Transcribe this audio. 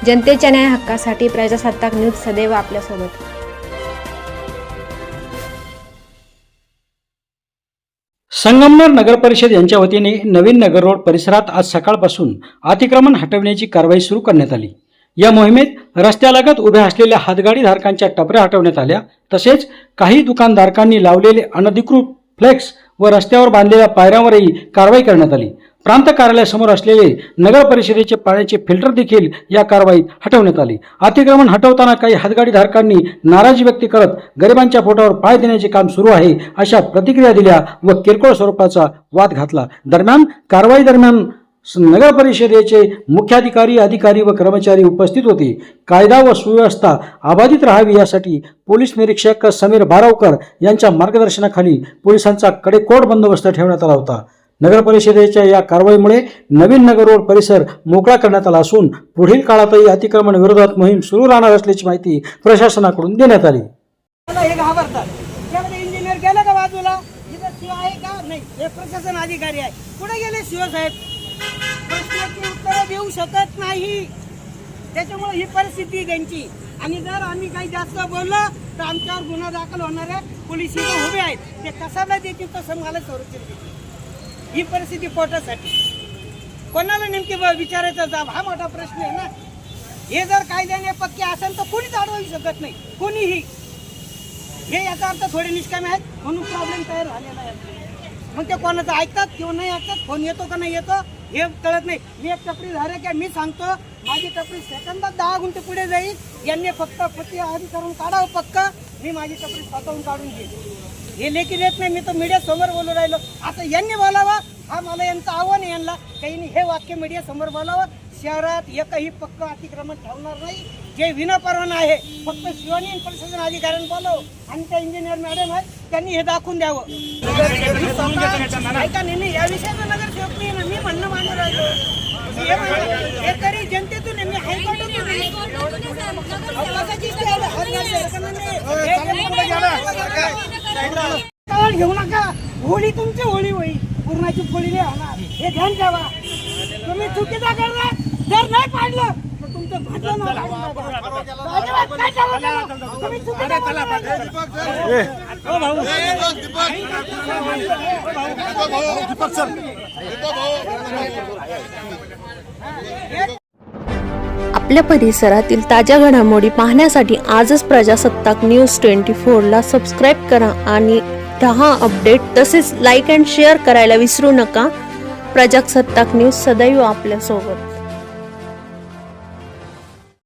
जनतेच्या न्याय हक्कासाठी प्रजासत्ताक न्यूज सदैव आपल्यासोबत। संगमनेर नगर परिषद यांच्या वतीने नवीन नगर रोड परिसरात आज सकाळपासून अतिक्रमण हटवण्याची कारवाई सुरू करण्यात आली। या मोहिमेत रस्त्यालगत उभ्या असलेल्या हातगाडी धारकांच्या टपऱ्या हटवण्यात आल्या। तसेच काही दुकानधारकांनी लावलेले अनधिकृत फ्लेक्स व रस्त्यावर बांधलेल्या पायऱ्यांवरही कारवाई करण्यात आली। प्रांत कार्यालयासमोर असलेले नगर परिषदेचे पाण्याचे फिल्टर देखील या कारवाईत हटवण्यात आले। अतिक्रमण हटवताना काही हातगाडी धारकांनी नाराजी व्यक्त करत गरिबांच्या पोटावर पाय देण्याचे काम सुरू आहे अशा प्रतिक्रिया दिल्या व किरकोळ स्वरूपाचा वाद घातला। दरम्यान कारवाई दरम्यान नगर परिषदेचे मुख्याधिकारी, अधिकारी व कर्मचारी उपस्थित होते। कायदा व सुव्यवस्था अबाधित राहावी यासाठी पोलीस निरीक्षक समीर बारावकर यांच्या मार्गदर्शनाखाली पोलिसांचा कडेकोट बंदोबस्त ठेवण्यात आला होता। नगर परिषदेच्या या कारवाईमुळे नवीन नगर रोड परिसर मोकळा करण्यात आला असून पुढील काळातही अतिक्रमण विरोधात मोहीम सुरू राहणार असल्याची माहिती प्रशासनाकडून देण्यात आली। इंजिनियर गेला का बाजूला, इथं शिव आहे का नाही, हे प्रशासन अधिकारी आहे, कुठे गेले शिव साहेब? प्रश्नाची उत्तरं देऊ शकत नाही, त्याच्यामुळे ही परिस्थिती त्यांची। आणि जर आम्ही काही जास्त बोललो तर आमच्यावर गुन्हा दाखल होणार आहे। पोलीस इथे उभे आहेत, ते कशाला देतील तसं मला संरक्षण देतील। ही परिस्थिती पोटासाठी कोणाला नेमकी विचारायचा जाब हा मोठा प्रश्न आहे ना। हे जर कायद्याने पक्के असेल तर कोणीच अडवू शकत नाही, कोणीही। हे याचा अर्थ थोडे निष्कामी आहेत म्हणून प्रॉब्लेम तयार झालेला आहे। मग ते कोणाचं ऐकतात किंवा नाही ऐकतात, फोन येतो का नाही येतो हे कळत नाही। मी एक टपरी धारक आहे, मी सांगतो माझी टपरी सेकंदात 10 गुंठे पुढे जाईल। यांनी फक्त पत्ती आधी करून काढावं पक्का, मी माझी टपरी स्वतःहून काढून घेईन। हे लेखी देत नाही, मी तर मीडिया समोर बोलू राहिलो। आता यांनी बोलावं, हा मला यांचं आव्हान आहे यांना, काही हे वाक्य मीडिया समोर बोलावं। शहरात एकही पक्क अतिक्रमण ठेवणार नाही, जे विनापरवाना आहे फक्त शिवानी प्रशासन अधिकाऱ्यांनी बोलावं आणि त्या इंजिनियर मॅडम आहेत त्यांनी हे दाखवून द्यावं। ऐका नाही, या विषयाचा नगरसेवक नाही ना, मी म्हणणं मानू राहिलो। हे तरी जनतेतून मी हायकोर्टातून घेऊ नका। होळी तुमची होळी होईल, पूर्णाची पोळी नाही होणार, हे ध्यान ठेवा। तुम्ही चुकीचा करणार, जर नाही पाडलं तर तुमचं भाजलं ना। तुम्ही चुकीचा आपल्या परिसरातील ताज्या घडामोडी पाहण्यासाठी आजच प्रजासत्ताक न्यूज 24 ला सबस्क्राईब करा आणि रहा अपडेट। तसेच लाईक अँड शेअर करायला विसरू नका। प्रजासत्ताक न्यूज सदैव आपल्यासोबत।